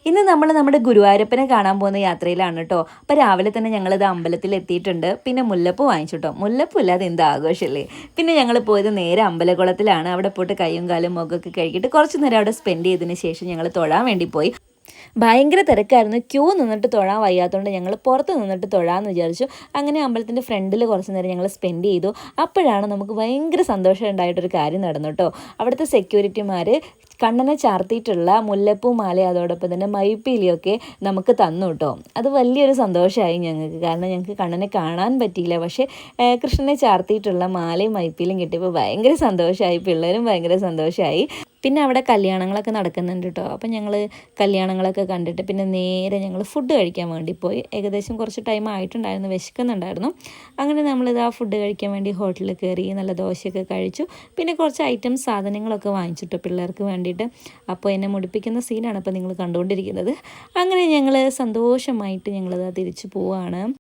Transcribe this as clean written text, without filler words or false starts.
ഇന്ന് നമ്മൾ നമ്മുടെ ഗുരുവായൂരപ്പനെ കാണാൻ പോകുന്ന യാത്രയിലാണ് കേട്ടോ. അപ്പോൾ രാവിലെ തന്നെ ഞങ്ങളിത് അമ്പലത്തിൽ എത്തിയിട്ടുണ്ട്. പിന്നെ മുല്ലപ്പൂ വാങ്ങിച്ചു കേട്ടോ. മുല്ലപ്പൂ ഇല്ലാതെ എന്ത് ആഘോഷമല്ലേ. പിന്നെ ഞങ്ങൾ പോയത് നേരെ അമ്പലക്കുളത്തിലാണ്. അവിടെ പോയിട്ട് കയ്യും കാലും മുഖമൊക്കെ കഴുകിയിട്ട് കുറച്ച് നേരം അവിടെ സ്പെൻഡ് ചെയ്തതിന് ശേഷം ഞങ്ങൾ തൊഴാൻ വേണ്ടി പോയി. ഭയങ്കര തിരക്കായിരുന്നു. ക്യൂ നിന്നിട്ട് തൊഴാൻ വയ്യാത്തതുകൊണ്ട് ഞങ്ങൾ പുറത്ത് നിന്നിട്ട് തൊഴാമെന്ന് വിചാരിച്ചു. അങ്ങനെ അമ്പലത്തിൻ്റെ ഫ്രണ്ടിൽ കുറച്ച് നേരം ഞങ്ങൾ സ്പെൻഡ് ചെയ്തു. അപ്പോഴാണ് നമുക്ക് ഭയങ്കര സന്തോഷം ഉണ്ടായിട്ടൊരു കാര്യം നടന്നു കേട്ടോ. അവിടുത്തെ സെക്യൂരിറ്റിമാർ കണ്ണനെ ചാർത്തിയിട്ടുള്ള മുല്ലപ്പൂ മാല അതോടൊപ്പം തന്നെ മയിൽപ്പീലിയൊക്കെ നമുക്ക് തന്നു കേട്ടോ. അത് വലിയൊരു സന്തോഷമായി ഞങ്ങൾക്ക്. കാരണം ഞങ്ങൾക്ക് കണ്ണനെ കാണാൻ പറ്റിയില്ല. പക്ഷേ കൃഷ്ണനെ ചാർത്തിയിട്ടുള്ള മാലയും മയിൽപ്പീലിയും കിട്ടിയപ്പോൾ ഭയങ്കര സന്തോഷമായി. പിള്ളേരും ഭയങ്കര സന്തോഷമായി. പിന്നെ അവിടെ കല്യാണങ്ങളൊക്കെ നടക്കുന്നുണ്ട് കേട്ടോ. അപ്പം ഞങ്ങൾ കല്യാണങ്ങളൊക്കെ കണ്ടിട്ട് പിന്നെ നേരെ ഞങ്ങൾ ഫുഡ് കഴിക്കാൻ വേണ്ടി പോയി. ഏകദേശം കുറച്ച് ടൈം ആയിട്ടുണ്ടായിരുന്നു, വിശക്കുന്നുണ്ടായിരുന്നു. അങ്ങനെ നമ്മളിത് ആ ഫുഡ് കഴിക്കാൻ വേണ്ടി ഹോട്ടലിൽ കയറി നല്ല ദോശയൊക്കെ കഴിച്ചു. പിന്നെ കുറച്ച് ഐറ്റംസ് സാധനങ്ങളൊക്കെ വാങ്ങിച്ചിട്ടോ പിള്ളേർക്ക് വേണ്ടിയിട്ട്. അപ്പോൾ എന്നെ മുടിപ്പിക്കുന്ന സീനാണ് ഇപ്പോൾ നിങ്ങൾ കണ്ടുകൊണ്ടിരിക്കുന്നത്. അങ്ങനെ ഞങ്ങൾ സന്തോഷമായിട്ട് ഞങ്ങളിത് തിരിച്ചു പോവുകയാണ്.